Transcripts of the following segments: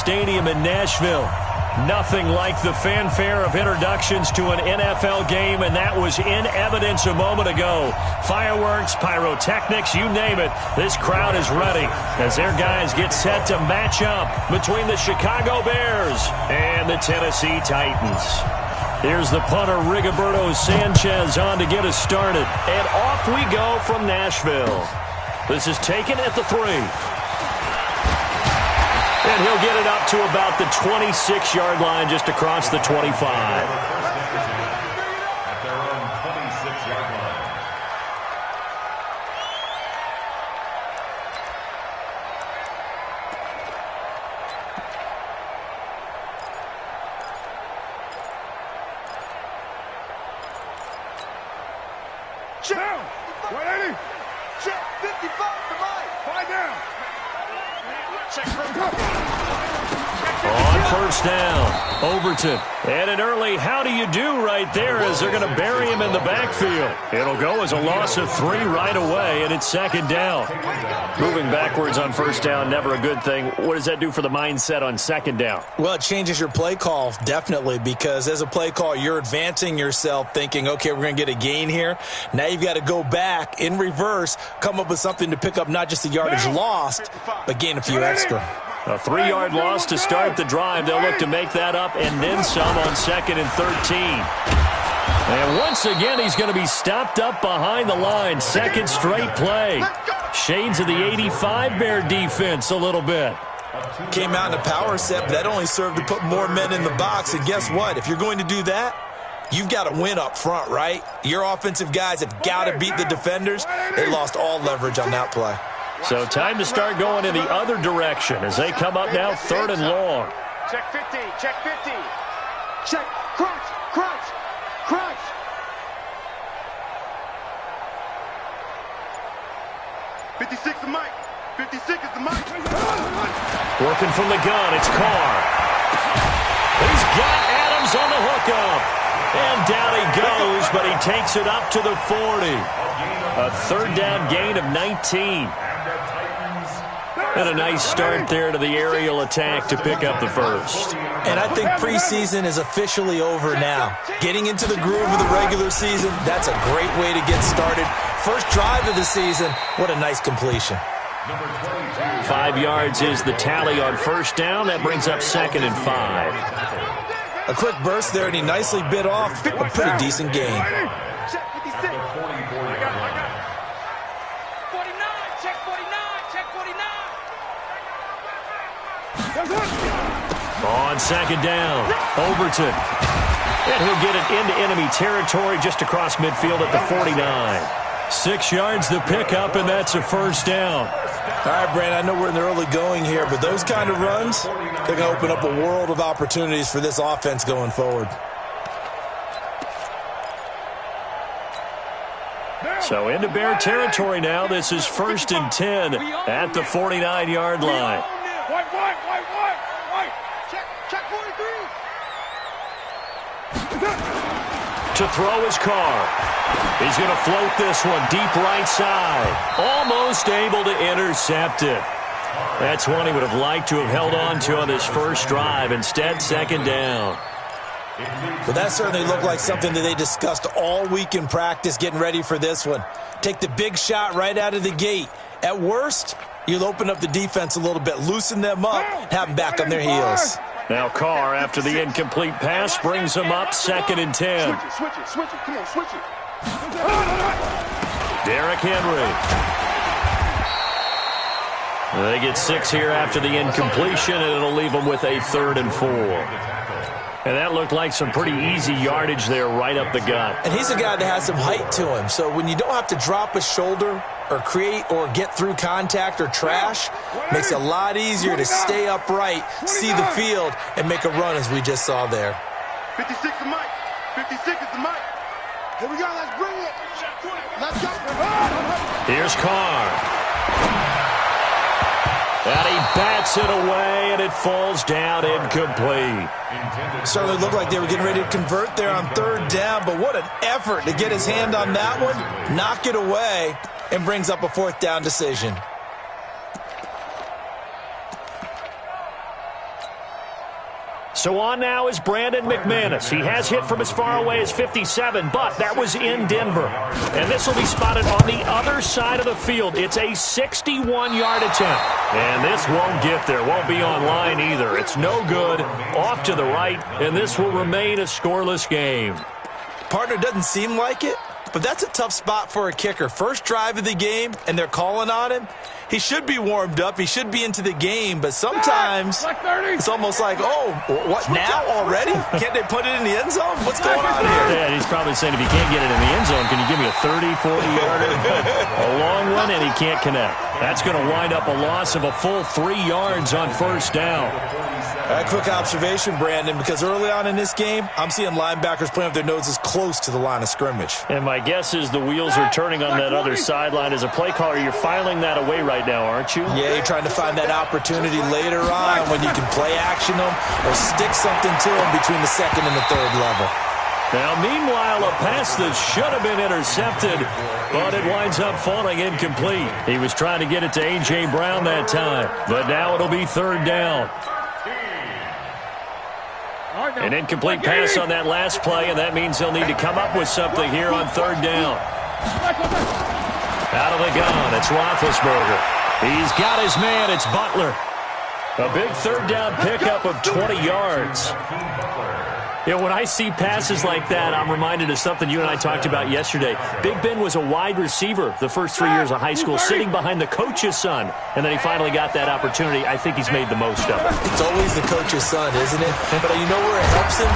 Stadium in Nashville. Nothing like the fanfare of introductions to an NFL game, and that was in evidence a moment ago. Fireworks, pyrotechnics, you name it. This crowd is ready as their guys get set to match up between the Chicago Bears and the Tennessee Titans. Here's the punter, Rigoberto Sanchez, on to get us started. And off we go from Nashville. This is taken at the 3. And he'll get it up to about the 26-yard line, just across the 25. At their own 26-yard line. Check! 180! Check! 55 to Mike! 5 down! On first down, Overton. And an early how do you do right there as they're going to bury him in the backfield. It'll go as a loss of 3 right away, and it's second down. Moving backwards on first down, never a good thing. What does that do for the mindset on second down? Well, it changes your play call, definitely, because as a play call, you're advancing yourself thinking, okay, we're going to get a gain here. Now you've got to go back in reverse, come up with something to pick up not just the yardage lost, but gain a few extra. A 3-yard loss to start the drive. They'll look to make that up and then some on 2nd and 13. And once again, he's going to be stopped up behind the line. Second straight play. Shades of the 85 Bear defense a little bit. Came out in a power set, but that only served to put more men in the box. And guess what? If you're going to do that, you've got to win up front, right? Your offensive guys have got to beat the defenders. They lost all leverage on that play. So time to start going in the other direction as they come up now 3rd and long. Check 50, check 50. Check, crunch, crunch, crunch. '56 the mic. 56 is the mic. Working from the gun, it's Carr. He's got Adams on the hookup. And down he goes, but he takes it up to the 40. A 3rd down gain of 19. And a nice start there to the aerial attack to pick up the first. And I think preseason is officially over now. Getting into the groove of the regular season, that's a great way to get started. First drive of the season, what a nice completion. 5 yards is the tally on first down. That brings up 2nd and 5. A quick burst there, and he nicely bit off a pretty decent gain. Check 56. On second down, Overton. And he'll get it into enemy territory just across midfield at the 49. 6 yards the pickup, and that's a first down. All right, Brandon, I know we're in the early going here, but those kind of runs, they're going to open up a world of opportunities for this offense going forward. So into Bear territory now. This is 1st and 10 at the 49-yard line. White. Check 43. To throw his Carr. He's going to float this one deep right side. Almost able to intercept it. That's one he would have liked to have held on to on this first drive. Instead, second down. But that certainly looked like something that they discussed all week in practice getting ready for this one. Take the big shot right out of the gate. At worst, you'll open up the defense a little bit, loosen them up, have them back on their heels. Now Carr, after the incomplete pass, brings him up 2nd and 10. Switch it. Come on, switch it. Derrick Henry. They get 6 here after the incompletion, and it'll leave them with a 3rd and 4. And that looked like some pretty easy yardage there right up the gut. And he's a guy that has some height to him, so when you don't have to drop a shoulder or create or get through contact or trash, makes it a lot easier to stay upright, see the field, and make a run as we just saw there. 56 the mic. 56 is the mic. Here we go. Let's bring it. Let's go. Here's Carr. And he bats it away, and it falls down incomplete. Certainly looked like they were getting ready to convert there on 3rd down, but what an effort to get his hand on that one, knock it away, and brings up a 4th down decision. So on now is Brandon McManus. He has hit from as far away as 57, but that was in Denver. And this will be spotted on the other side of the field. It's a 61-yard attempt. And this won't get there. Won't be on line either. It's no good. Off to the right, and this will remain a scoreless game. Partner, doesn't seem like it, but that's a tough spot for a kicker. First drive of the game, and they're calling on him. He should be warmed up. He should be into the game, but sometimes it's almost like, oh, what, now already? Can't they put it in the end zone? What's going on here? Yeah, he's probably saying, if you can't get it in the end zone, can you give me a 30, 40-yarder? A long one, and he can't connect. That's going to wind up a loss of a full 3 yards on first down. A quick observation, Brandon, because early on in this game, I'm seeing linebackers playing with their noses close to the line of scrimmage. And my guess is the wheels are turning on that other sideline. As a play caller, you're filing that away right now, aren't you? Yeah, you're trying to find that opportunity later on when you can play action them or stick something to them between the second and the third level. Now, meanwhile, a pass that should have been intercepted, but it winds up falling incomplete. He was trying to get it to A.J. Brown that time, but now it'll be third down. An incomplete pass on that last play, and that means they'll need to come up with something here on third down. Out of the gun, it's Roethlisberger. He's got his man, it's Butler. A big third down pickup of 20 yards. You know, when I see passes like that, I'm reminded of something you and I talked about yesterday. Big Ben was a wide receiver the first 3 years of high school, sitting behind the coach's son, and then he finally got that opportunity. I think he's made the most of it. It's always the coach's son, isn't it? But you know where it helps him?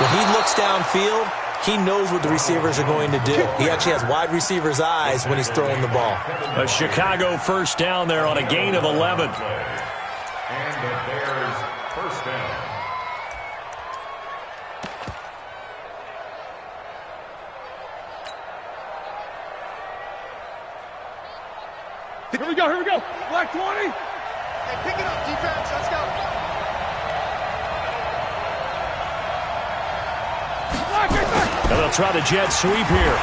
When he looks downfield, he knows what the receivers are going to do. He actually has wide receivers' eyes when he's throwing the ball. A Chicago first down there on a gain of 11. And the Bears first down. Here we go, here we go. Black 20. Hey, pick it up, defense. Let's go. And they'll try the jet sweep here.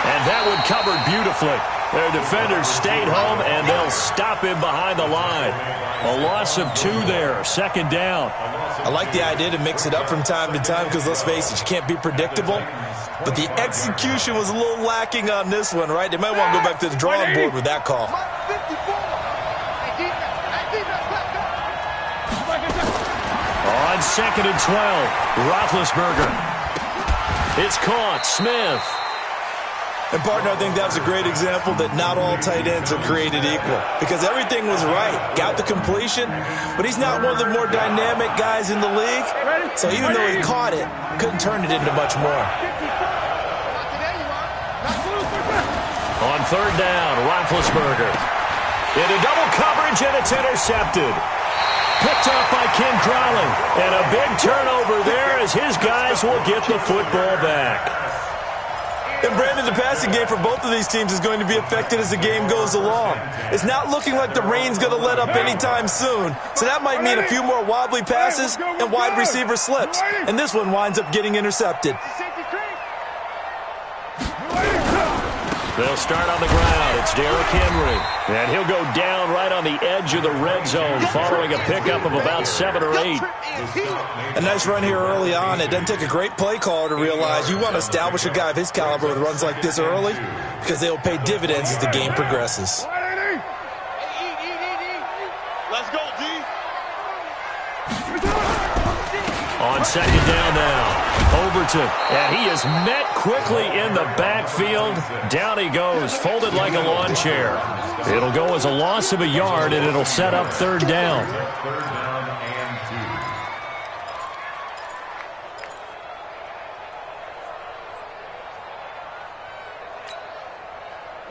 And that one covered beautifully. Their defenders stayed home, and they'll stop him behind the line. A loss of 2 there, second down. I like the idea to mix it up from time to time because, let's face it, you can't be predictable. But the execution was a little lacking on this one, right? They might want to go back to the drawing board with that call. On second and 12, Roethlisberger. It's caught, Smith. And, partner, I think that was a great example that not all tight ends are created equal because everything was right. Got the completion, but he's not one of the more dynamic guys in the league. So even though he caught it, couldn't turn it into much more. On third down, Roethlisberger. Into double coverage, and it's intercepted. Picked off by Ken Crowley. And a big turnover there as his guys will get the football back. And, Brandon, the passing game for both of these teams is going to be affected as the game goes along. It's not looking like the rain's going to let up anytime soon. So that might mean a few more wobbly passes and wide receiver slips. And this one winds up getting intercepted. They'll start on the ground. It's Derrick Henry. And he'll go down right on the edge of the red zone following a pickup of about 7 or 8. A nice run here early on. It doesn't take a great play caller to realize you want to establish a guy of his caliber with runs like this early because they'll pay dividends as the game progresses. Let's go, D. On second down now, Overton, and he is met quickly in the backfield. Down he goes, folded like a lawn chair. It'll go as a loss of a yard, and it'll set up third down. Third down and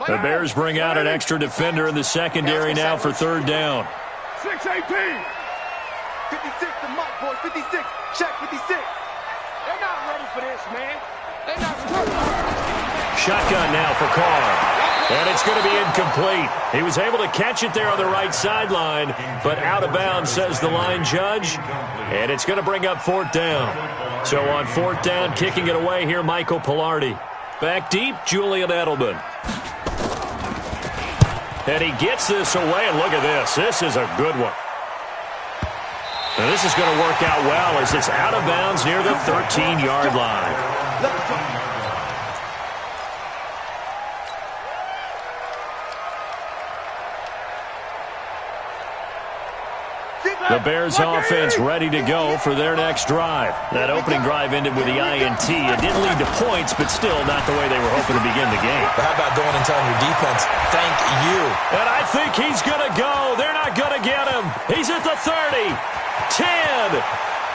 2. The Bears bring out an extra defender in the secondary now for third down. 6-18. 56 to Mike, boys. 56. Check 56. They're not ready for this, man. They're not ready. Shotgun now for Carr. And it's going to be incomplete. He was able to catch it there on the right sideline, but out of bounds, says the line judge. And it's going to bring up fourth down. So on fourth down, kicking it away here, Michael Pilardi. Back deep, Julian Edelman. And he gets this away, and look at this. This is a good one. Now this is going to work out well as it's out of bounds near the 13-yard line. The Bears offense ready to go for their next drive. That opening drive ended with the INT. It didn't lead to points, but still not the way they were hoping to begin the game. But how about going and telling your defense, thank you? And I think he's going to go. They're not going to get him. He's at the 30. 10.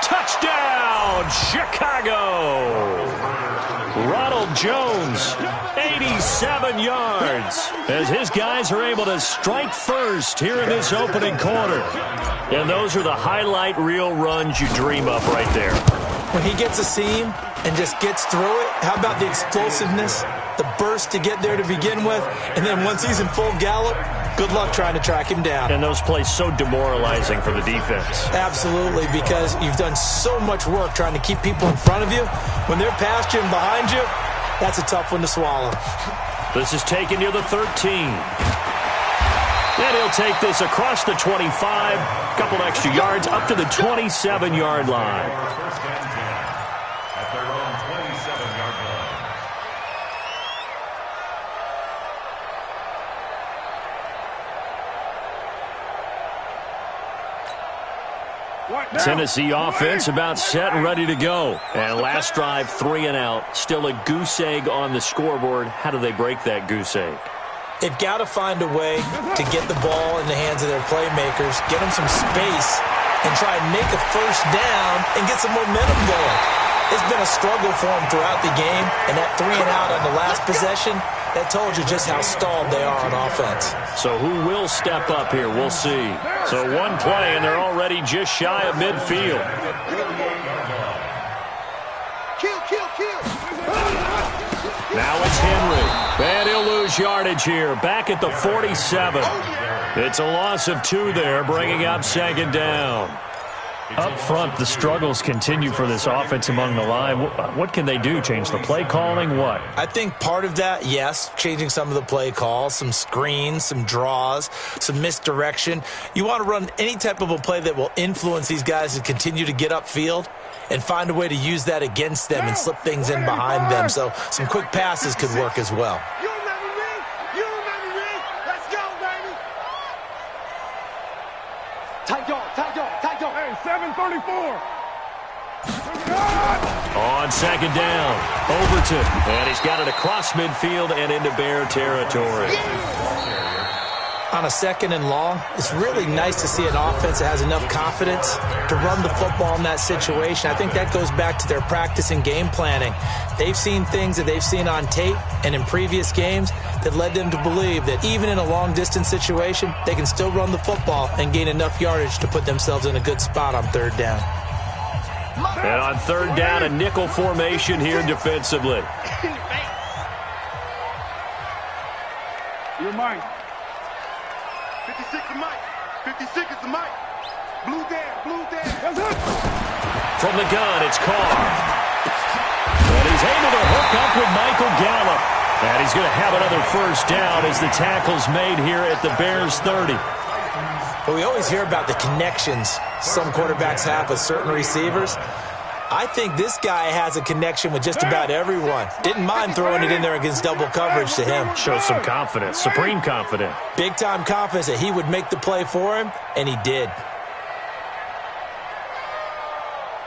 Touchdown, Chicago. Ronald Jones, 87 yards, as his guys are able to strike first here in this opening quarter. And those are the highlight reel runs you dream of right there. When he gets a seam and just gets through it, how about the explosiveness, the burst to get there to begin with, and then once he's in full gallop, good luck trying to track him down. And those plays so demoralizing for the defense. Absolutely, because you've done so much work trying to keep people in front of you. When they're past you and behind you, that's a tough one to swallow. This is taken near the 13. And he'll take this across the 25, a couple extra yards, up to the 27-yard line. At their own 27-yard line. Tennessee offense about set and ready to go. And last drive, 3 and out. Still a goose egg on the scoreboard. How do they break that goose egg? They've got to find a way to get the ball in the hands of their playmakers, get them some space, and try and make a first down and get some momentum going. It's been a struggle for them throughout the game, and that 3 and out on the last possession, that told you just how stalled they are on offense. So who will step up here? We'll see. So one play, and they're already just shy of midfield. Kill. Now it's Henry. And he'll lose yardage here. Back at the 47. It's a loss of 2 there, bringing up second down. Up front, the struggles continue for this offense among the line. What can they do? Change the play calling? What? I think part of that, yes, changing some of the play calls, some screens, some draws, some misdirection. You want to run any type of a play that will influence these guys to continue to get upfield and find a way to use that against them and slip things in behind them. So some quick passes could work as well. You remember me? Let's go, baby. Tight dog. Hey, 734. On second down, Overton. And he's got it across midfield and into Bear territory. On a second and long, it's really nice to see an offense that has enough confidence to run the football in that situation. I think that goes back to their practice and game planning. They've seen things that they've seen on tape and in previous games that led them to believe that even in a long-distance situation, they can still run the football and gain enough yardage to put themselves in a good spot on third down. And on third down, a nickel formation here defensively. You're mine. 56 is Mike. 56 is the Mike. Blue there. From the gun, it's Carr. And he's able to hook up with Michael Gallup. And he's going to have another first down as the tackle's made here at the Bears 30. But we always hear about the connections some quarterbacks have with certain receivers. I think this guy has a connection with just about everyone. Didn't mind throwing it in there against double coverage to him. Shows some confidence, supreme confidence. Big-time confidence that he would make the play for him, and he did.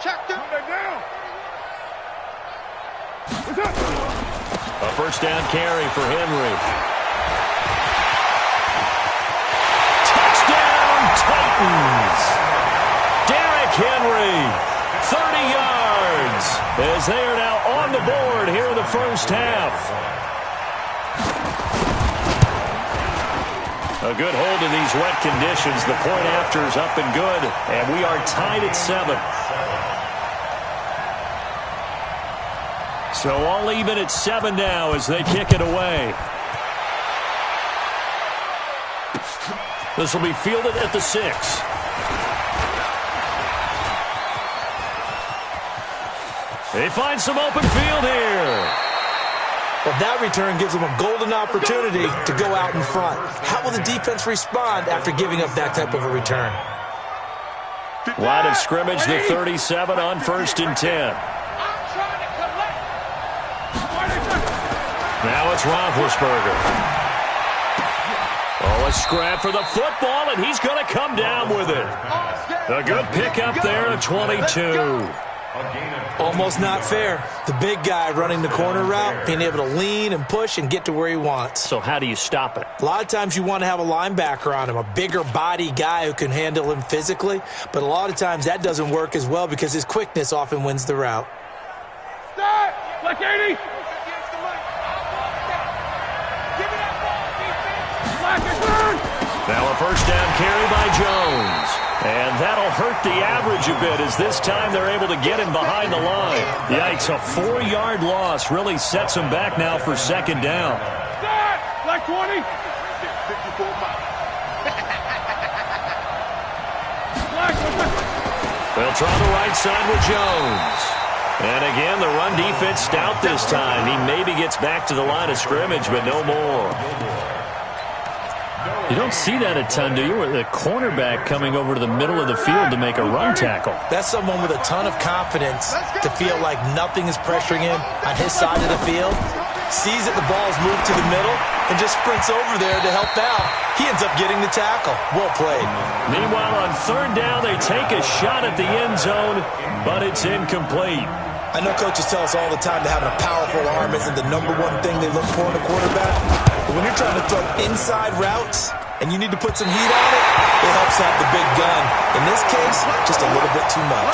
Check down. A first down carry for Henry. Touchdown, Titans! Derrick Henry, 30 yards, as they are now on the board here in the first half. A good hold in these wet conditions. The point after is up and good, and we are tied at 7. So all even at 7 now as they kick it away. This will be fielded at the 6. They find some open field here. Well, that return gives them a golden opportunity to go out in front. How will the defense respond after giving up that type of a return? Line of scrimmage, the 37 on 1st and 10. Now it's Roethlisberger. Oh, a scrap for the football, and he's going to come down with it. A good pickup there at 22. Almost not fair. The big guy running the corner route, being able to lean and push and get to where he wants. So how do you stop it? A lot of times you want to have a linebacker on him, a bigger body guy who can handle him physically. But a lot of times that doesn't work as well because his quickness often wins the route. Start! Like 80! Now a first down carry by Jones. And that'll hurt the average a bit as this time they're able to get him behind the line. Yikes, a 4-yard loss really sets him back now for 2nd down. Start! Like 20! 54 miles. They'll try the right side with Jones. And again, the run defense stout this time. He maybe gets back to the line of scrimmage, but no more. You don't see that a ton, do you? With the cornerback coming over to the middle of the field to make a run tackle. That's someone with a ton of confidence to feel like nothing is pressuring him on his side of the field. Sees that the ball's moved to the middle and just sprints over there to help out. He ends up getting the tackle. Well played. Meanwhile, on 3rd down, they take a shot at the end zone, but it's incomplete. I know coaches tell us all the time that having a powerful arm isn't the #1 thing they look for in a quarterback. But when you're trying to throw inside routes and you need to put some heat on it, it helps have the big gun. In this case, just a little bit too much.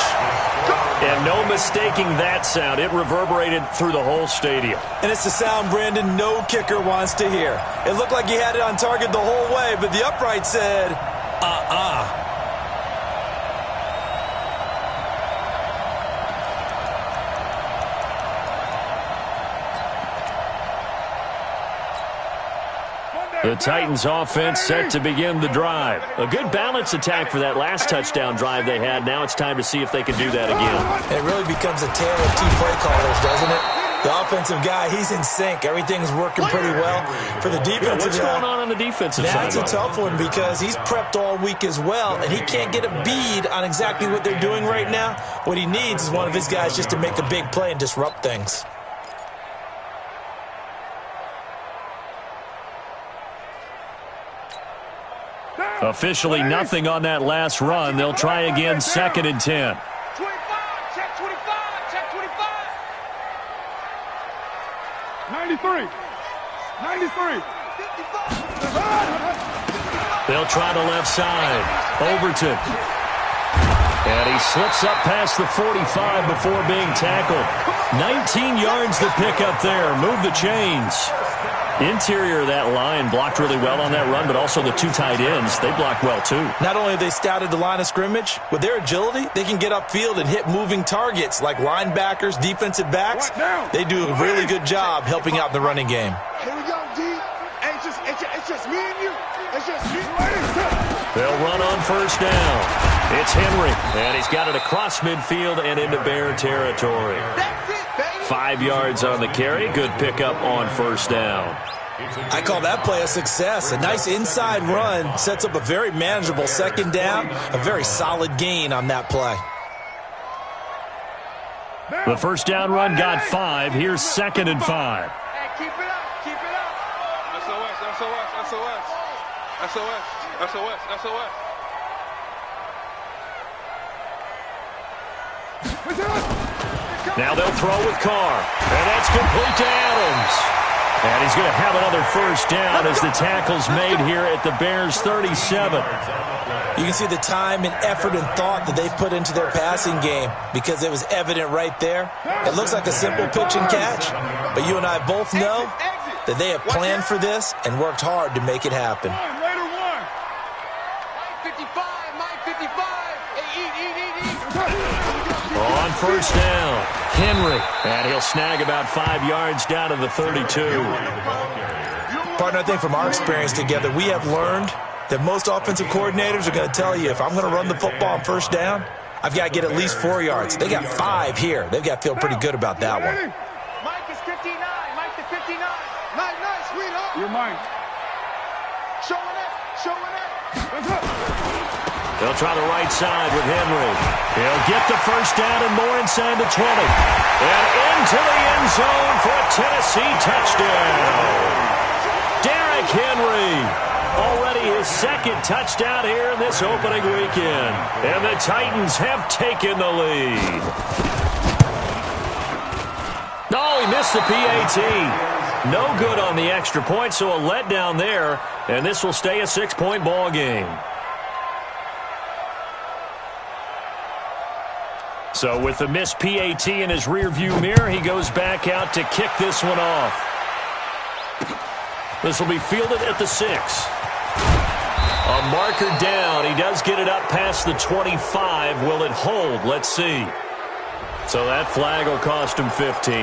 And no mistaking that sound. It reverberated through the whole stadium. And it's the sound, Brandon, no kicker wants to hear. It looked like he had it on target the whole way, but the upright said, The Titans offense set to begin the drive. A good balance attack for that last touchdown drive they had. Now it's time to see if they can do that again. It really becomes a tale of 2 play callers, doesn't it? The offensive guy, he's in sync. Everything's working pretty well. For the defensive guy, what's going on the defensive side? That's a tough one because he's prepped all week as well, and he can't get a bead on exactly what they're doing right now. What he needs is one of his guys just to make a big play and disrupt things. Officially nothing on that last run. They'll try again, 2nd and 10. 25, check 25, check 25. 93, 93. They'll try the left side. Overton. And he slips up past the 45 before being tackled. 19 yards to pick up there. Move the chains. Interior of that line blocked really well on that run, but also the 2 tight ends, they blocked well too. Not only have they stouted the line of scrimmage, with their agility, they can get upfield and hit moving targets like linebackers, defensive backs. They do a really good job helping out the running game. Here we go, D. It's just me and you. It's just me. They'll run on 1st down. It's Henry, and he's got it across midfield and into Bear territory. That's it, baby. 5 yards on the carry. Good pickup on 1st down. I call that play a success. A nice inside run sets up a very manageable 2nd down. A very solid gain on that play. The 1st down run got 5. Here's 2nd and 5. Hey, keep it up. Keep it up. SOS, SOS, SOS. SOS, SOS, SOS. Now they'll throw with Carr. And that's complete to Adams. And he's going to have another 1st down as the tackle's made here at the Bears' 37. You can see the time and effort and thought that they put into their passing game because it was evident right there. It looks like a simple pitch and catch, but you and I both know that they have planned for this and worked hard to make it happen. On 1st down, Henry, and he'll snag about 5 yards down to the 32. Partner, I think from our experience together, we have learned that most offensive coordinators are going to tell you if I'm going to run the football on 1st down, I've got to get at least 4 yards. They got 5 here. They've got to feel pretty good about that one. Mike is 59. Mike is 59. Nice, sweetheart. You're mine. Showing it. Showing it. They'll try the right side with Henry. He'll get the first down and more inside the 20. And into the end zone for a Tennessee touchdown. Derrick Henry. Already his second touchdown here in this opening weekend. And the Titans have taken the lead. Oh, he missed the PAT. No good on the extra point, so a letdown there. And this will stay a 6-point ball game. So with the missed PAT in his rearview mirror, he goes back out to kick this one off. This will be fielded at the 6. A marker down. He does get it up past the 25. Will it hold? Let's see. So that flag will cost him 15.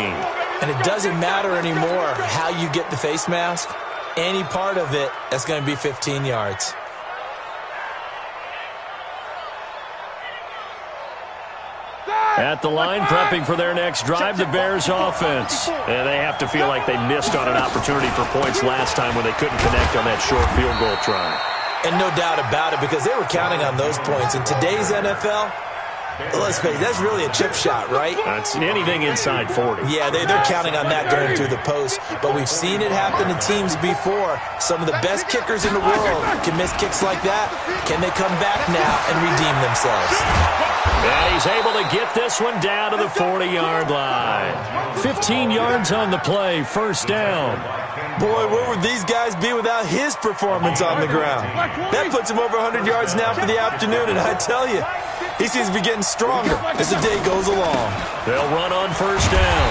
And it doesn't matter anymore how you get the face mask. Any part of it, that's going to be 15 yards. At the line, prepping for their next drive, the Bears offense. And they have to feel like they missed on an opportunity for points last time when they couldn't connect on that short field goal try. And no doubt about it, because they were counting on those points. In today's NFL, let's face it, that's really a chip shot, right? That's anything inside 40. Yeah, they're counting on that going through the post. But we've seen it happen to teams before. Some of the best kickers in the world can miss kicks like that. Can they come back now and redeem themselves? And he's able to get this one down to the 40-yard line. 15 yards on the play, first down. Boy, where would these guys be without his performance on the ground? That puts him over 100 yards now for the afternoon, and I tell you, he seems to be getting stronger as the day goes along. They'll run on first down.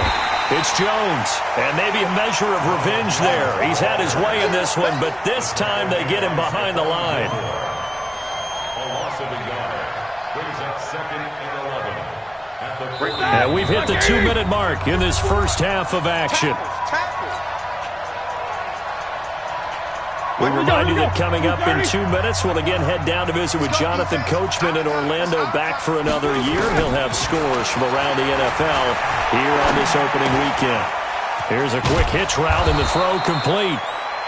It's Jones, and maybe a measure of revenge there. He's had his way in this one, but this time they get him behind the line. A loss of a yard. Brings up 2nd and 11. At the And we've hit the 2-minute mark in this first half of action. We remind you that coming up in 2 minutes, we'll again head down to visit with Jonathan Coachman in Orlando, back for another year. He'll have scores from around the NFL here on this opening weekend. Here's a quick hitch route, and the throw complete.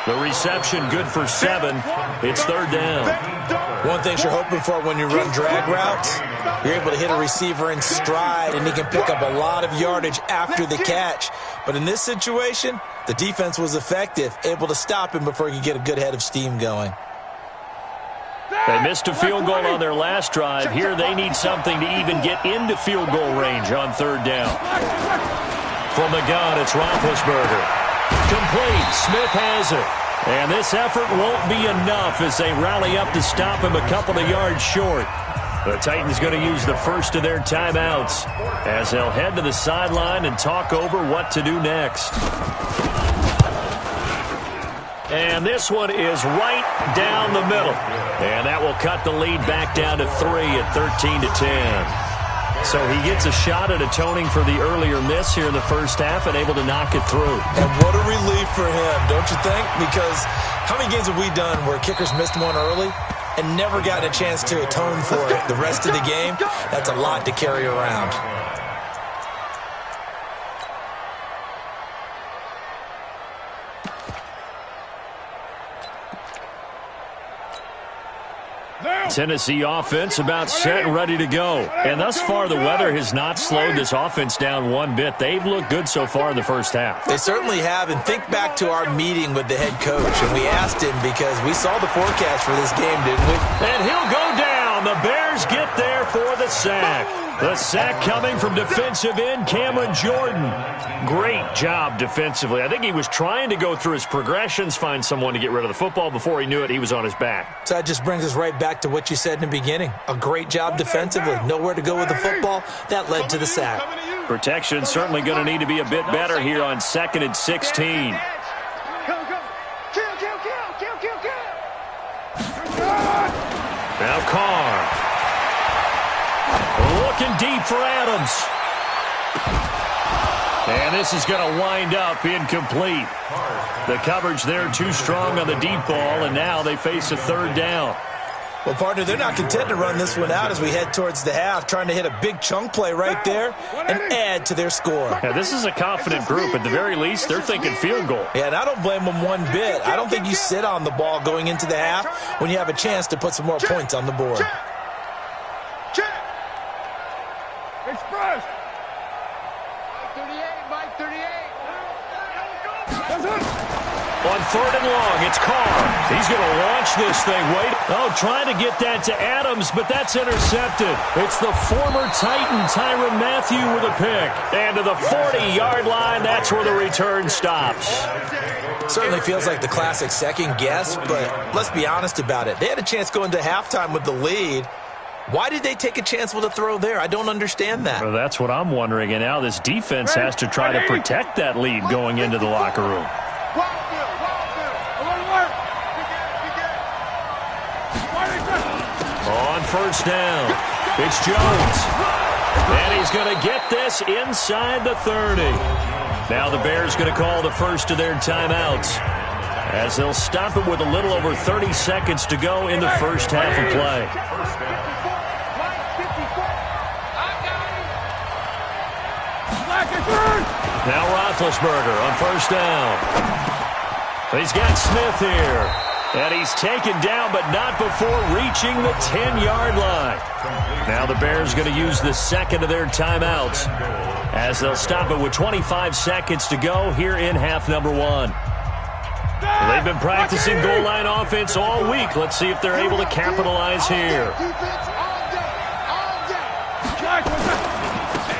The reception good for 7. It's third down. One thing you're hoping for when you run drag routes, you're able to hit a receiver in stride, and he can pick up a lot of yardage after the catch. But in this situation, the defense was effective, able to stop him before he could get a good head of steam going. They missed a field goal on their last drive. Here they need something to even get into field goal range on third down. From the gun, it's Roethlisberger. Complete. Smith has it. And this effort won't be enough as they rally up to stop him a couple of yards short. The Titans going to use the first of their timeouts as they'll head to the sideline and talk over what to do next. And this one is right down the middle. And that will cut the lead back down to 3 at 13-10. So he gets a shot at atoning for the earlier miss here in the first half and able to knock it through. And what a relief for him, don't you think? Because how many games have we done where kickers missed one early and never gotten a chance to atone for it the rest of the game? That's a lot to carry around. Tennessee offense about set and ready to go. And thus far, the weather has not slowed this offense down one bit. They've looked good so far in the first half. They certainly have. And think back to our meeting with the head coach. And we asked him because we saw the forecast for this game, didn't we? And he'll go down. The Bears get there for the sack. The sack coming from defensive end Cameron Jordan. Great job defensively. I think he was trying to go through his progressions, find someone to get rid of the football. Before he knew it, he was on his back. So that just brings us right back to what you said in the beginning. A great job defensively. Nowhere to go with the football. That led to the sack. Protection certainly going to need to be a bit better here on 2nd and 16. Now Carr. Looking deep for Adams. And this is going to wind up incomplete. The coverage there too strong on the deep ball, and now they face a third down. Well, partner, they're not content to run this one out as we head towards the half, trying to hit a big chunk play right there and add to their score. Yeah, this is a confident group. At the very least, they're thinking field goal. Yeah, and I don't blame them one bit. I don't think you sit on the ball going into the half when you have a chance to put some more points on the board. Express. Mike 38, Mike 38. That's it. On 3rd and long, it's Carr. He's going to launch this thing. Wait. Oh, trying to get that to Adams, but that's intercepted. It's the former Titan, Tyrann Mathieu, with a pick. And to the 40-yard line, that's where the return stops. Certainly feels like the classic second guess, but let's be honest about it. They had a chance going to halftime with the lead. Why did they take a chance with a throw there? I don't understand that. Well, that's what I'm wondering. And now this defense has to try to protect that lead going into the locker room. On 1st down, it's Jones. And he's going to get this inside the 30. Now the Bears going to call the first of their timeouts, as they'll stop it with a little over 30 seconds to go in the first half of play. Now Roethlisberger on 1st down. He's got Smith here. And he's taken down, but not before reaching the 10-yard line. Now the Bears going to use the second of their timeouts, as they'll stop it with 25 seconds to go here in half number 1. They've been practicing goal line offense all week. Let's see if they're able to capitalize here.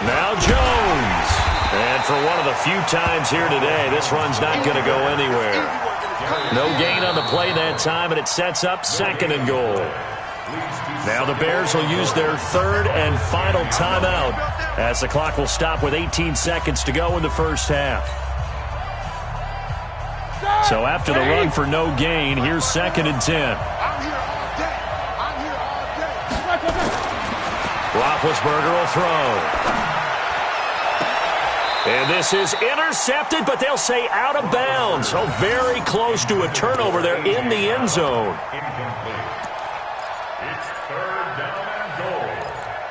Now Jones. And for one of the few times here today, this run's not going to go anywhere. No gain on the play that time, and it sets up 2nd and goal. Now the Bears will use their 3rd and final timeout, as the clock will stop with 18 seconds to go in the first half. So after the run for no gain, here's 2nd and 10. Roethlisberger will throw. And this is intercepted, but they'll say out of bounds. So very close to a turnover there in the end zone. Incomplete. It's 3rd down and goal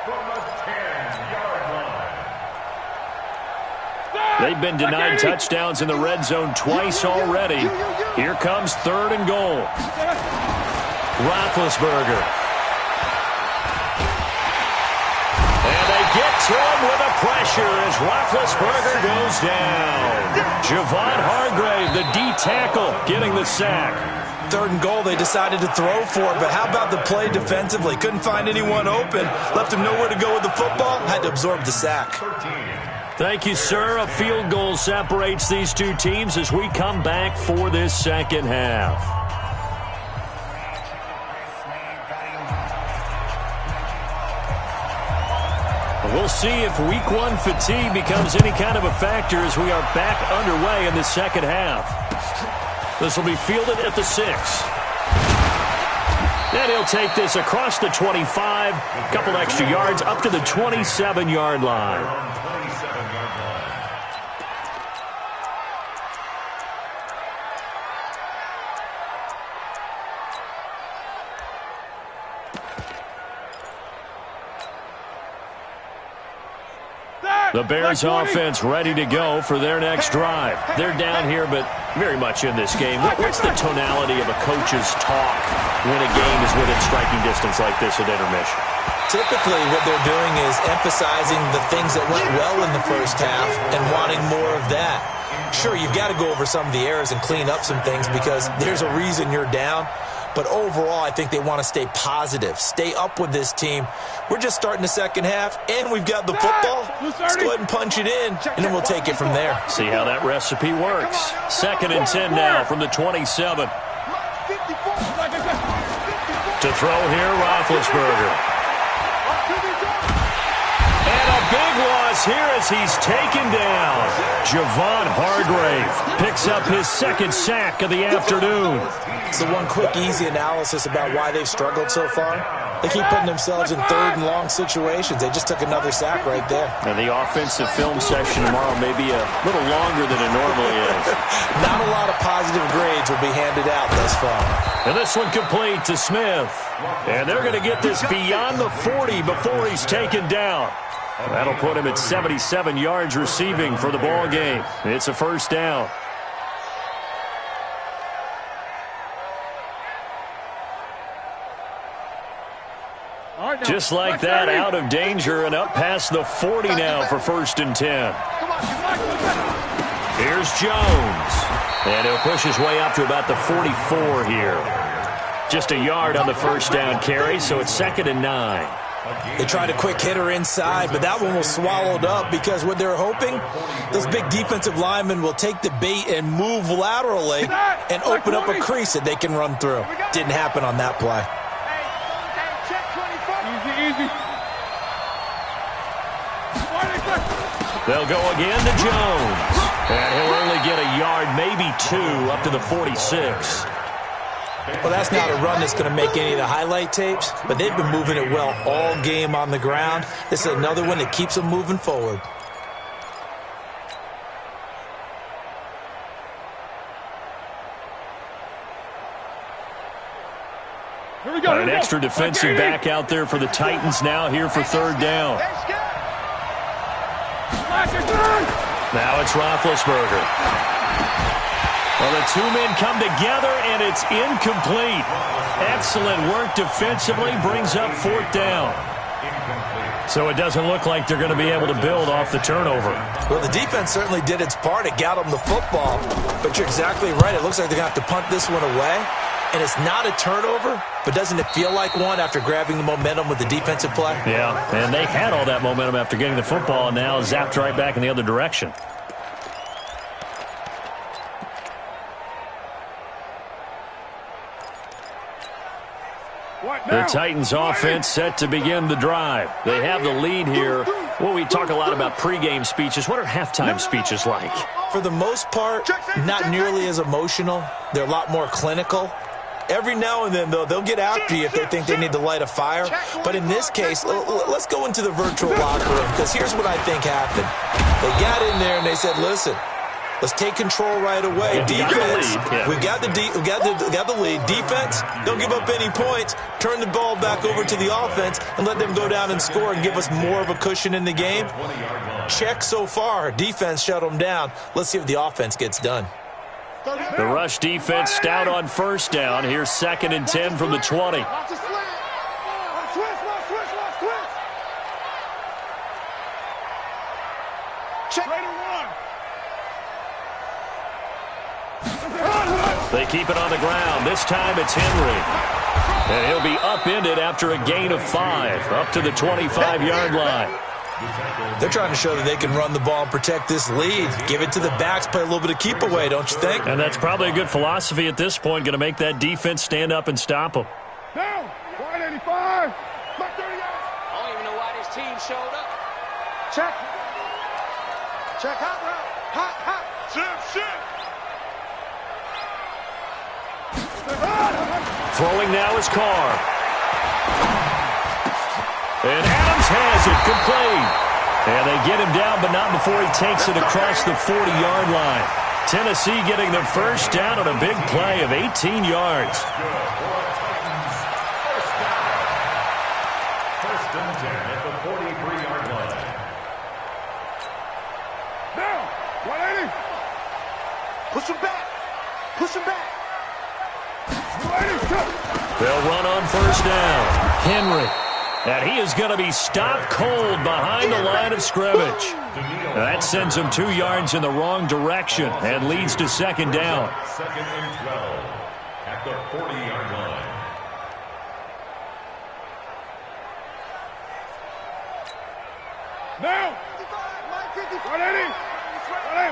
from the 10-yard line. They've been denied touchdowns in the red zone twice already. Here comes 3rd and goal. Roethlisberger. Get to him with the pressure as Roethlisberger goes down. Javon Hargrave, the D tackle, getting the sack. 3rd and goal, they decided to throw for it, but how about the play defensively? Couldn't find anyone open. Left him nowhere to go with the football. Had to absorb the sack. Thank you, sir. A field goal separates these two teams as we come back for this second half. We'll see if Week 1 fatigue becomes any kind of a factor as we are back underway in the second half. This will be fielded at the 6. And he'll take this across the 25, a couple extra yards up to the 27-yard line. The Bears offense ready to go for their next drive. They're down here, but very much in this game. What's the tonality of a coach's talk when a game is within striking distance like this at intermission? Typically, what they're doing is emphasizing the things that went well in the first half and wanting more of that. Sure, you've got to go over some of the errors and clean up some things because there's a reason you're down. But overall, I think they want to stay positive, stay up with this team. We're just starting the second half, and we've got the football. Let's go ahead and punch it in, and then we'll take it from there. See how that recipe works. 2nd and 10 now from the 27. To throw here, Roethlisberger. And a big loss here as he's taken down. Javon Hargrave picks up his 2nd sack of the afternoon. So one quick, easy analysis about why they've struggled so far. They keep putting themselves in 3rd and long situations. They just took another sack right there. And the offensive film session tomorrow may be a little longer than it normally is. Not a lot of positive grades will be handed out thus far. And this one complete to Smith. And they're going to get this beyond the 40 before he's taken down. That'll put him at 77 yards receiving for the ball game. It's a 1st down. All right, Just like that, out of danger and up past the 40 now for 1st and 10. Here's Jones. And he'll push his way up to about the 44 here. Just a yard on the first down carry, so it's 2nd and 9. They tried a quick hitter inside, but that one was swallowed up because what they're hoping, those big defensive linemen will take the bait and move laterally and open up a crease that they can run through. Didn't happen on that play. They'll go again to Jones. And he'll only get a yard, maybe 2, up to the 46. Well, that's not a run that's going to make any of the highlight tapes, but they've been moving it well all game on the ground. This is another one that keeps them moving forward. An extra defensive back out there for the Titans now here for 3rd down. Now it's Roethlisberger. Well, the two men come together, and it's incomplete. Excellent work defensively, brings up 4th down. So it doesn't look like they're going to be able to build off the turnover. Well, the defense certainly did its part. It got them the football. But you're exactly right. It looks like they're going to have to punt this one away. And it's not a turnover, but doesn't it feel like one after grabbing the momentum with the defensive play? Yeah, and they had all that momentum after getting the football, and now zapped right back in the other direction. The Titans offense set to begin the drive. They have the lead here. Well, we talk a lot about pregame speeches. What are halftime speeches like? For the most part, not nearly as emotional. They're a lot more clinical. Every now and then, though, they'll get after you if they think they need to light a fire. But in this case, let's go into the virtual locker room, because here's what I think happened. They got in there and they said, listen, let's take control right away. Defense, we've got the lead. Defense, don't give up any points. Turn the ball back over to the offense and let them go down and score and give us more of a cushion in the game. Check so far. Defense shut them down. Let's see if the offense gets done. The rush defense stout on 1st down. Here's 2nd and 10 from the 20. They keep it on the ground. This time it's Henry. And he'll be upended after a gain of 5, up to the 25-yard line. They're trying to show that they can run the ball and protect this lead. Give it to the backs, play a little bit of keep away, don't you think? And that's probably a good philosophy at this point, going to make that defense stand up and stop them. Down, 185. Back 30 yards. I don't even know why this team showed up. Check. Check hot route. Hot. Throwing now is Carr. And Adams has it complete. And they get him down, but not before he takes it across the 40-yard line. Tennessee getting their first down on a big play of 18 yards. First and 10 at the 43-yard line. Down, 180. Push him back. They'll run on 1st down. Henry. And he is going to be stopped cold behind the line of scrimmage. That sends him 2 yards in the wrong direction and leads to 2nd down. 2nd and 12 at the 40-yard line. Now. 180.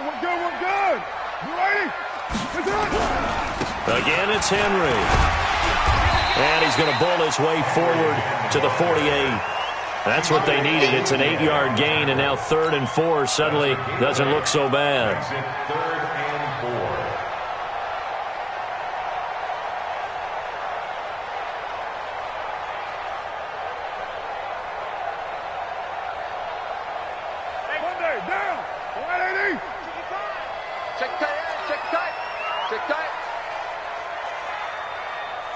We're good. You ready? Again, it's Henry. And he's going to bull his way forward to the 48. That's what they needed. It's an 8-yard gain, and now 3rd and 4 suddenly doesn't look so bad. 3rd and 4. Monday, down. 180. Check tight.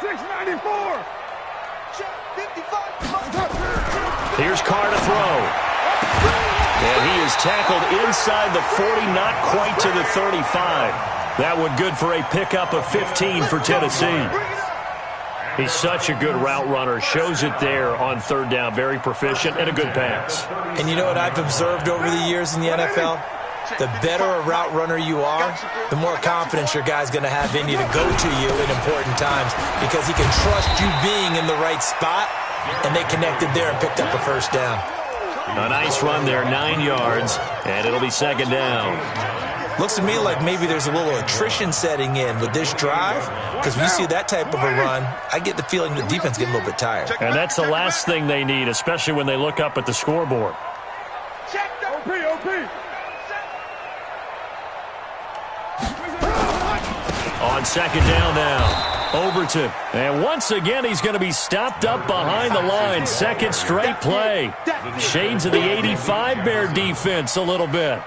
694. Check 55. Here's Carr to throw. And he is tackled inside the 40, not quite to the 35. That would good for a pickup of 15 for Tennessee. He's such a good route runner. Shows it there on third down. Very proficient and a good pass. And you know what I've observed over the years in the NFL? The better a route runner you are, the more confidence your guy's going to have in you to go to you in important times because he can trust you being in the right spot, and they connected there and picked up a first down. A nice run there, 9 yards, and it'll be second down. Looks to me like maybe there's a little attrition setting in with this drive because when you see that type of a run, I get the feeling the defense getting a little bit tired. And that's the last thing they need, especially when they look up at the scoreboard. On second down now. Overton. And once again, he's going to be stopped up behind the line. Second straight play. Shades of the 85 Bear defense a little bit.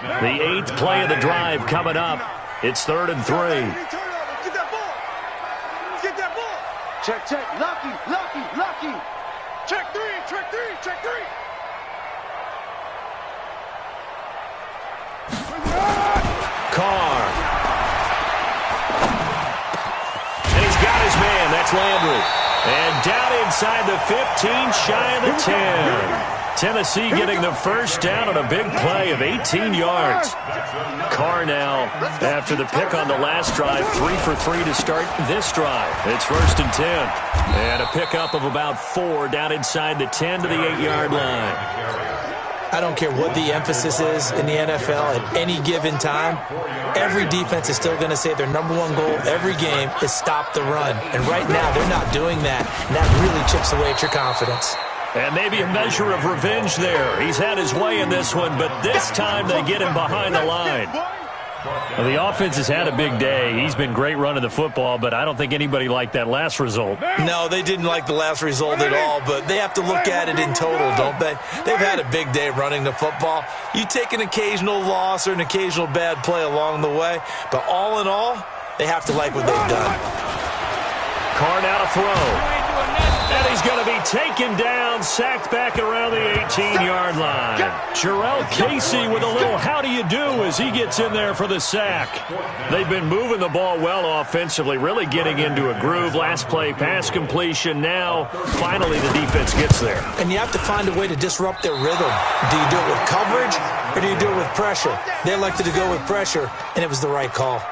The 8th play of the drive coming up. It's 3rd and 3. Check, check. Lucky. Check three. Carr. And he's got his man. That's Landry. And down inside the 15, shy of the 10. Tennessee getting the first down on a big play of 18 yards. Carr now, after the pick on the last drive, 3 for 3 to start this drive. It's 1st and 10. And a pickup of about 4 down inside the 10 to the 8-yard line. I don't care what the emphasis is in the NFL at any given time. Every defense is still going to say their number one goal every game is stop the run. And right now, they're not doing that. And that really chips away at your confidence. And maybe a measure of revenge there. He's had his way in this one, but this time they get him behind the line. Well, the offense has had a big day. He's been great running the football, but I don't think anybody liked that last result. No, they didn't like the last result at all, but they have to look at it in total, don't they? They've had a big day running the football. You take an occasional loss or an occasional bad play along the way, but all in all, they have to like what they've done. Carr now to throw. And he's going to be taken down, sacked back around the 18-yard line. Jarrell Casey with a little how do you do as he gets in there for the sack. They've been moving the ball well offensively, really getting into a groove. Last play, pass completion. Now, finally, the defense gets there. And you have to find a way to disrupt their rhythm. Do you do it with coverage or do you do it with pressure? They elected to go with pressure, and it was the right call.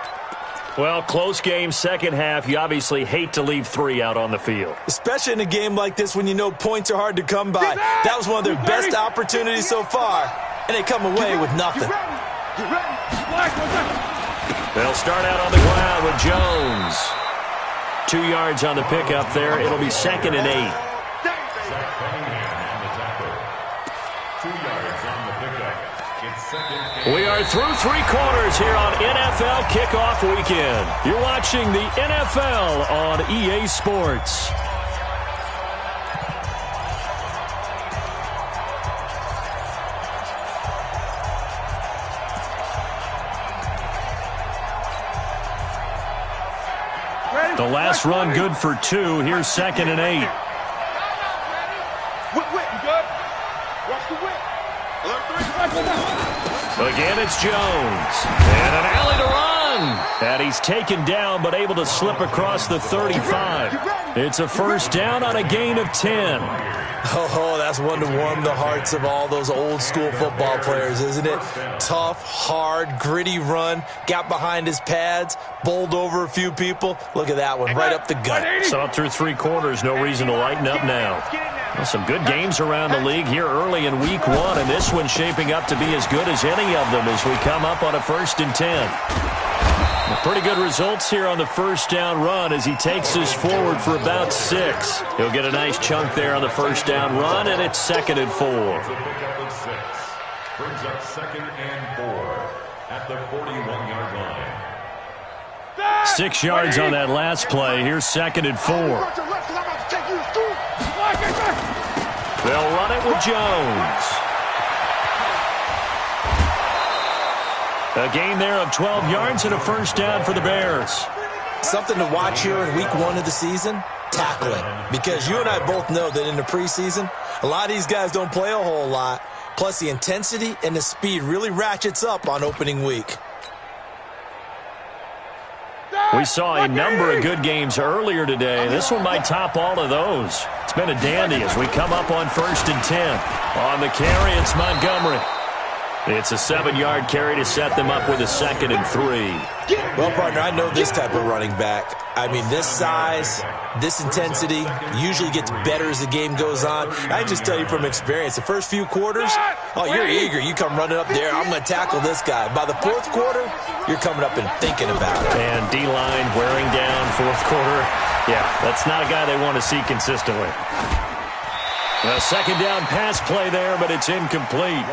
Well, close game, second half. You obviously hate to leave 3 out on the field. Especially in a game like this when you know points are hard to come by. That was one of their best opportunities so far, and they come away with nothing. They'll start out on the ground with Jones. 2 yards on the pickup there. It'll be 2nd and 8. We are through 3 quarters here on NFL Kickoff Weekend. You're watching the NFL on EA Sports. The last run good for 2. Here's 2nd and 8. Again, it's Jones. And an alley to run. And he's taken down, but able to slip across the 35. It's a first down on a gain of 10. Oh, that's one to warm the hearts of all those old school football players, isn't it? Tough, hard, gritty run. Got behind his pads, bowled over a few people. Look at that one, right up the gut. Saw it through 3 quarters. No reason to lighten up now. Well, some good games around the league here early in week 1, and this one's shaping up to be as good as any of them as we come up on a 1st and 10. Pretty good results here on the first down run as he takes us forward for about 6. He'll get a nice chunk there on the first down run, and it's 2nd and 4. Brings up 2nd and 4 at the 41-yard line. 6 yards on that last play. Here's 2nd and 4. They'll run it with Jones. A gain there of 12 yards and a first down for the Bears. Something to watch here in week 1 of the season, tackling. Because you and I both know that in the preseason, a lot of these guys don't play a whole lot. Plus, the intensity and the speed really ratchets up on opening week. We saw a number of good games earlier today. This one might top all of those. It's been a dandy as we come up on 1st and 10. On the carry, it's Montgomery. It's a 7-yard carry to set them up with a 2nd and 3. Well, partner, I know this type of running back. I mean, this size, this intensity usually gets better as the game goes on. I can just tell you from experience, the first few quarters, oh, you're eager. You come running up there, I'm going to tackle this guy. By the 4th quarter, you're coming up and thinking about it. And D-line wearing down 4th quarter. Yeah, that's not a guy they want to see consistently. A 2nd down pass play there, but it's incomplete.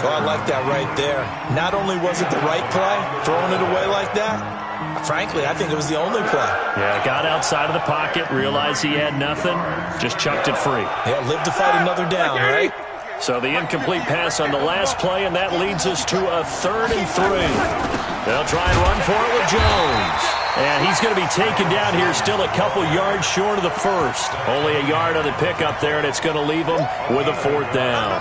Oh, I like that right there. Not only was it the right play, throwing it away like that, frankly, I think it was the only play. Yeah, got outside of the pocket, realized he had nothing, just chucked it free. Yeah, live to fight another down, right? So the incomplete pass on the last play, and that leads us to a 3rd and 3. They'll try and run for it with Jones. And he's going to be taken down here still a couple yards short of the first. Only a yard on the pickup there, and it's going to leave him with a 4th down.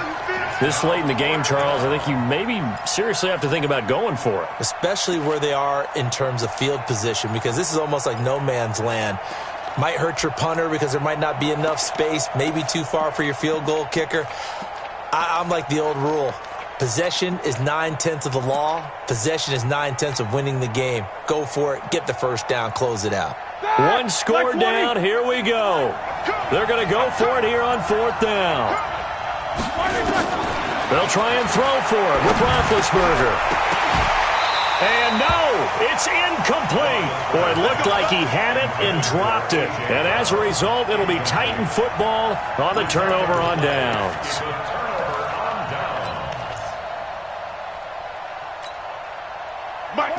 This late in the game, Charles, I think you maybe seriously have to think about going for it. Especially where they are in terms of field position, because this is almost like no man's land. Might hurt your punter because there might not be enough space, maybe too far for your field goal kicker. I'm like the old rule. Possession is 9/10 of the law. Possession is 9/10 of winning the game. Go for it. Get the first down. Close it out. One score down. Here we go. They're going to go for it here on 4th down. They'll try and throw for it with Roethlisberger. And no, it's incomplete. Boy, it looked like he had it and dropped it. And as a result, it'll be Titan football on the turnover on downs.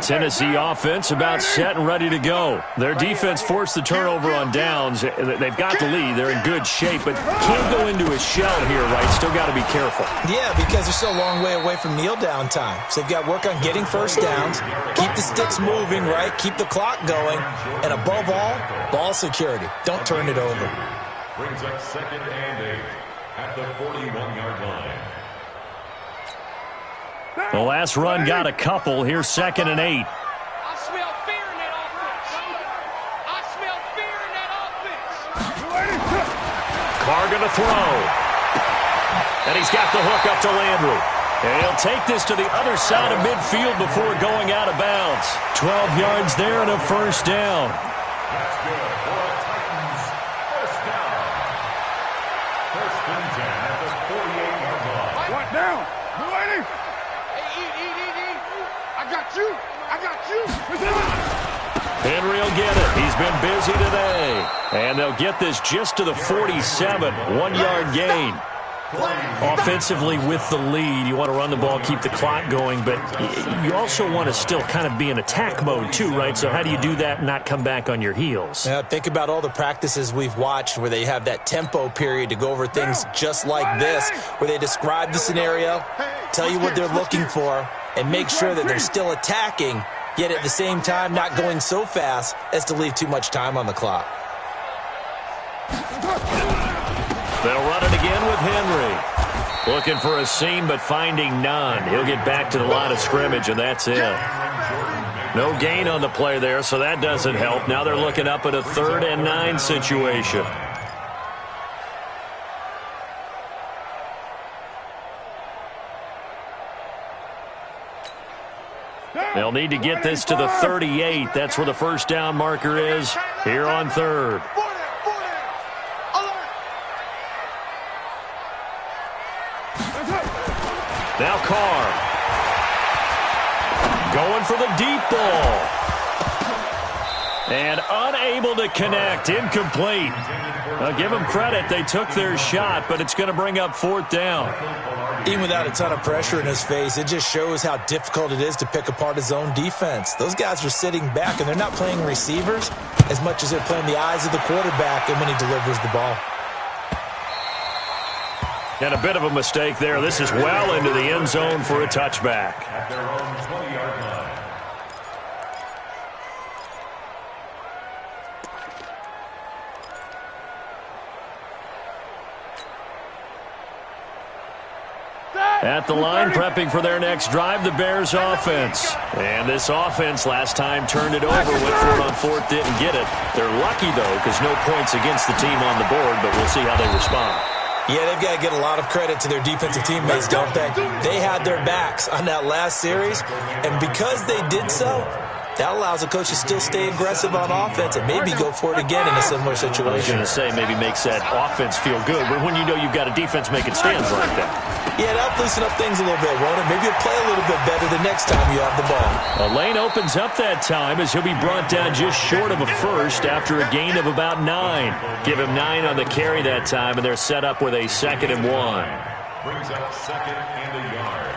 Tennessee offense about set and ready to go. Their defense forced the turnover on downs. They've got the lead. They're in good shape, but can't go into a shell here, right? Still got to be careful. Yeah, because they're still a long way away from kneel down time. So they've got to work on getting first downs, keep the sticks moving, right? Keep the clock going, and above all, ball security. Don't turn it over. Brings up 2nd and 8 at the 41-yard line. The last run got a couple. Here's 2nd and 8. I smell fear in that offense. I smell fear in that offense. Carr going to throw. And he's got the hook up to Landry. And he'll take this to the other side of midfield before going out of bounds. 12 yards there and a 1st down. That's good for a Titans 1st down. 1st and 10 at the 48-yard line. What down? I got you. Henry will get it. He's been busy today. And they'll get this just to the 47. 1-yard gain. Offensively with the lead, you want to run the ball, keep the clock going, but you also want to still kind of be in attack mode too, right? So how do you do that and not come back on your heels? Yeah, think about all the practices we've watched where they have that tempo period to go over things just like this, where they describe the scenario, tell you what they're looking for, and make sure that they're still attacking, yet at the same time not going so fast as to leave too much time on the clock. They'll run it again with Henry. Looking for a seam, but finding none. He'll get back to the line of scrimmage, and that's it. No gain on the play there, so that doesn't help. Now they're looking up at a 3rd and 9 situation. They'll need to get this to the 38. That's where the 1st down marker is here on 3rd. Now Carr. Going for the deep ball. And unable to connect. Incomplete. Now give them credit. They took their shot, but it's going to bring up 4th down. Even without a ton of pressure in his face, it just shows how difficult it is to pick apart his own defense. Those guys are sitting back, and they're not playing receivers as much as they're playing the eyes of the quarterback and when he delivers the ball. And a bit of a mistake there. This is well into the end zone for a touchback. At their own 20-yard line. At the line, prepping for their next drive, the Bears offense. And this offense last time turned it over, went for it on fourth, didn't get it. They're lucky, though, because no points against the team on the board, but we'll see how they respond. Yeah, they've got to get a lot of credit to their defensive teammates, don't they? They had their backs on that last series, and because they did so, that allows the coach to still stay aggressive on offense and maybe go for it again in a similar situation. I was going to say maybe makes that offense feel good, but when you know you've got a defense making stands like that. Yeah, that'll loosen up things a little bit, won't it? Maybe you'll play a little bit better the next time you have the ball. A lane opens up that time as he'll be brought down just short of a first after a gain of about 9. Give him 9 on the carry that time, and they're set up with a 2nd and 1. Brings up 2nd and a yard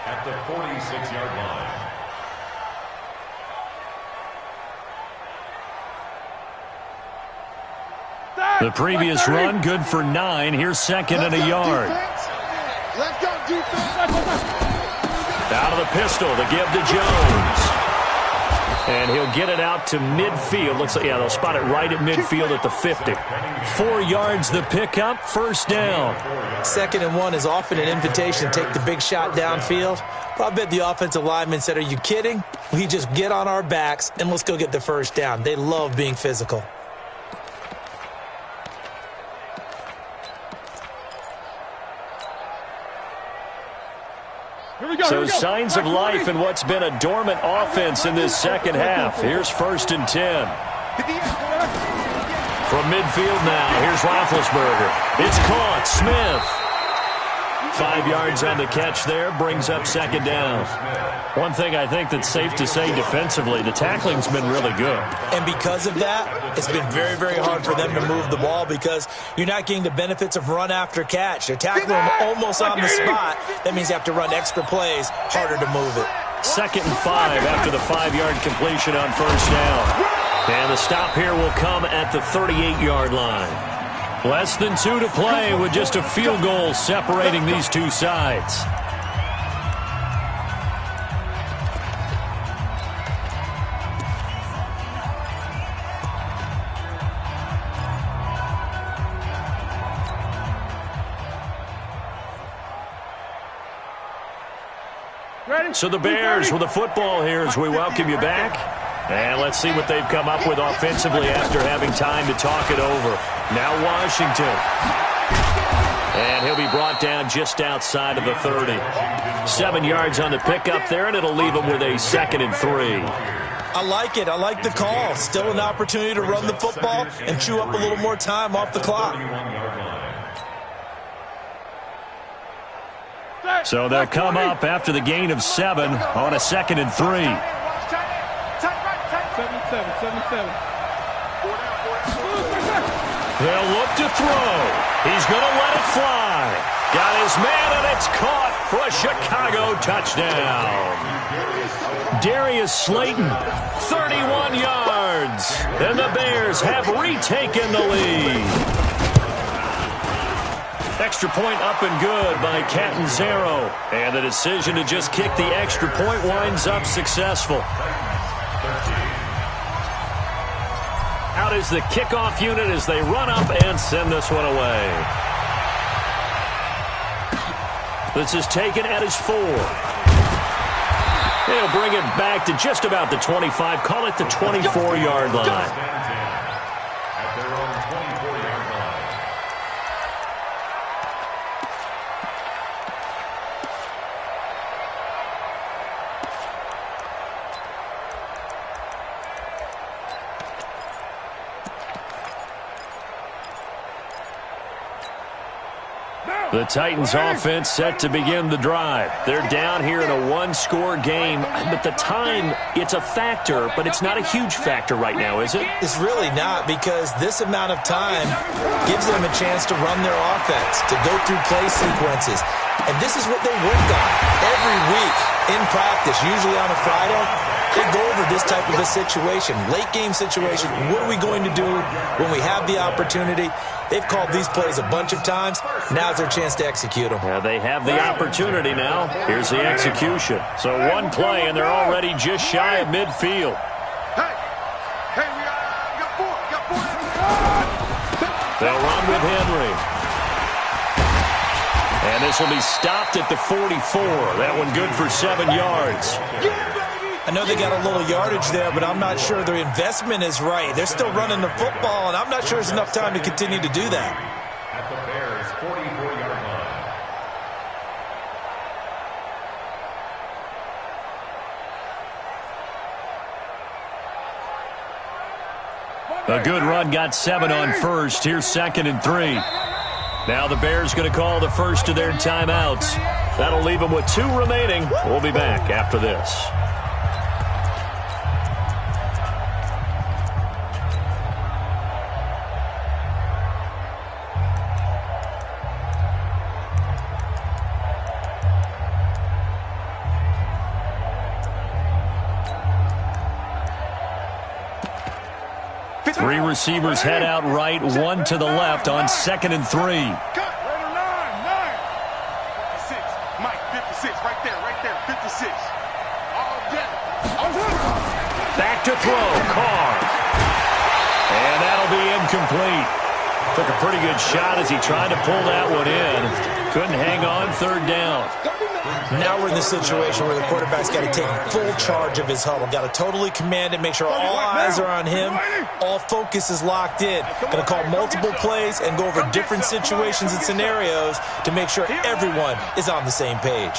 at the 46-yard line. The previous run, good for 9. Here's 2nd and a yard. Let's go, defense. Out of the pistol to give to Jones. And he'll get it out to midfield. Looks like, yeah, they'll spot it right at midfield at the 50. 4 yards the pickup, first down. 2nd and 1 is often an invitation to take the big shot downfield. But I bet the offensive lineman said, are you kidding? We just get on our backs and let's go get the first down. They love being physical. So signs of life in what's been a dormant offense in this second half. Here's 1st and 10. From midfield now, here's Roethlisberger. It's caught. Smith. 5 yards on the catch there, brings up 2nd down. One thing I think that's safe to say defensively, the tackling's been really good. And because of that, it's been very, very hard for them to move the ball because you're not getting the benefits of run after catch. They're tackling them almost on the spot. That means you have to run extra plays, harder to move it. 2nd and 5 after the 5-yard completion on first down. And the stop here will come at the 38-yard line. Less than 2 to play with just a field goal separating these two sides. So the Bears with the football here as we welcome you back. And let's see what they've come up with offensively after having time to talk it over. Now Washington. And he'll be brought down just outside of the 30. 7 yards on the pickup there, and it'll leave him with a 2nd and 3. I like it. I like the call. Still an opportunity to run the football and chew up a little more time off the clock. So they'll come up after the gain of 7 on a 2nd and 3. 7-7. They'll look to throw. He's going to let it fly. Got his man, and it's caught for a Chicago touchdown. Darius Slayton, 31 yards. And the Bears have retaken the lead. Extra point up and good by Catanzaro. And the decision to just kick the extra point winds up successful. Out is the kickoff unit as they run up and send this one away. This is taken at his 4. They'll bring it back to just about the 25. Call it the 24-yard line. At their own 24-yard line. The Titans offense set to begin the drive. They're down here in a one-score game, but the time, it's a factor, but it's not a huge factor right now, is it? It's really not, because this amount of time gives them a chance to run their offense, to go through play sequences. And this is what they work on every week in practice, usually on a Friday. They go over this type of a situation, late game situation. What are we going to do when we have the opportunity? They've called these plays a bunch of times. Now's their chance to execute them. Yeah, they have the opportunity now. Here's the execution. So one play, and they're already just shy of midfield. Hey, we got 4. They'll run with Henry. And this will be stopped at the 44. That one good for 7 yards. I know they got a little yardage there, but I'm not sure their investment is right. They're still running the football, and I'm not sure there's enough time to continue to do that. At the Bears' 44-yard line. A good run got 7 on first. Here's 2nd and 3. Now the Bears going to call the first of their timeouts. That'll leave them with 2 remaining. We'll be back after this. Three receivers head out right, 1 to the left on 2nd and 3. Cut. 56. Mike, 56. Right there. 56. All together. Back to throw. Carr. And that'll be incomplete. Took a pretty good shot as he tried to pull that one in. Couldn't hang on, 3rd down. Now we're in the situation where the quarterback's got to take full charge of his huddle. Got to totally command it, make sure all eyes are on him. All focus is locked in. Going to call multiple plays and go over different situations and scenarios to make sure everyone is on the same page.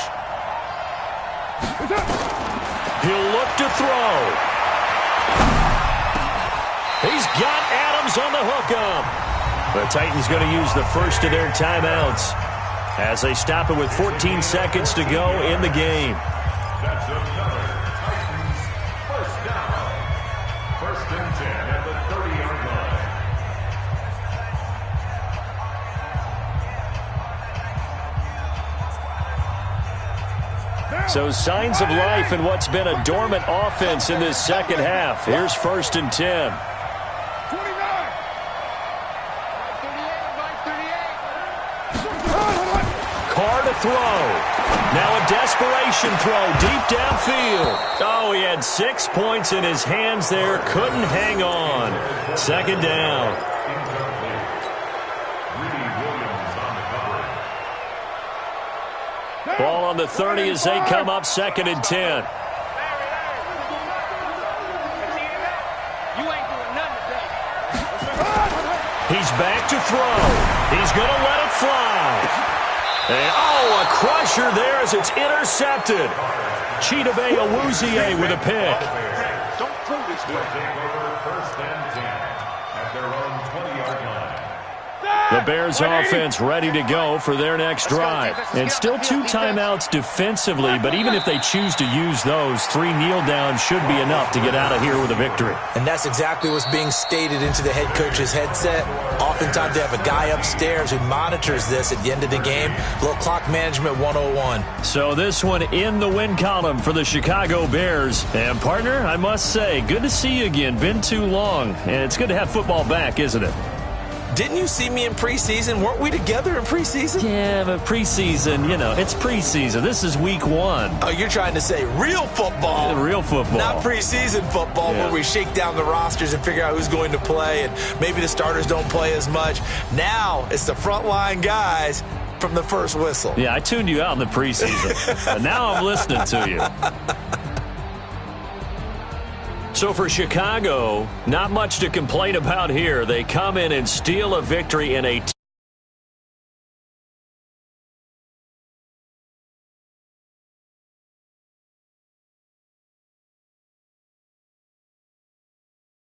He'll look to throw. He's got Adams on the hookup. The Titans going to use the first of their timeouts as they stop it with 14 seconds to go in the game. That's another Titans first down. 1st and 10 at the 30-yard line. So signs of life in what's been a dormant offense in this second half. Here's 1st and 10. Throw. Now a desperation throw deep downfield. Oh, he had 6 points in his hands there. Couldn't hang on. 2nd down. Ball on the 30 as they come up 2nd and 10. You ain't doing nothing today. He's back to throw. He's going to let it fly. And, oh, a crusher there as it's intercepted. Chidobe Awuzie with a pick. Don't throw this They'll take over 1st and 10 at their own 20-yard line. The Bears offense ready to go for their next drive. And still 2 timeouts defensively, but even if they choose to use those, 3 kneel downs should be enough to get out of here with a victory. And that's exactly what's being stated into the head coach's headset. Oftentimes they have a guy upstairs who monitors this at the end of the game. A little clock management 101. So this one in the win column for the Chicago Bears. And partner, I must say, good to see you again. Been too long. And it's good to have football back, isn't it? Didn't you see me in preseason? Weren't we together in preseason? Yeah, but preseason, it's preseason. This is week 1. Oh, you're trying to say real football. Real football. Not preseason football where we shake down the rosters and figure out who's going to play, and maybe the starters don't play as much. Now it's the frontline guys from the first whistle. Yeah, I tuned you out in the preseason. But now I'm listening to you. So for Chicago, not much to complain about here. They come in and steal a victory in a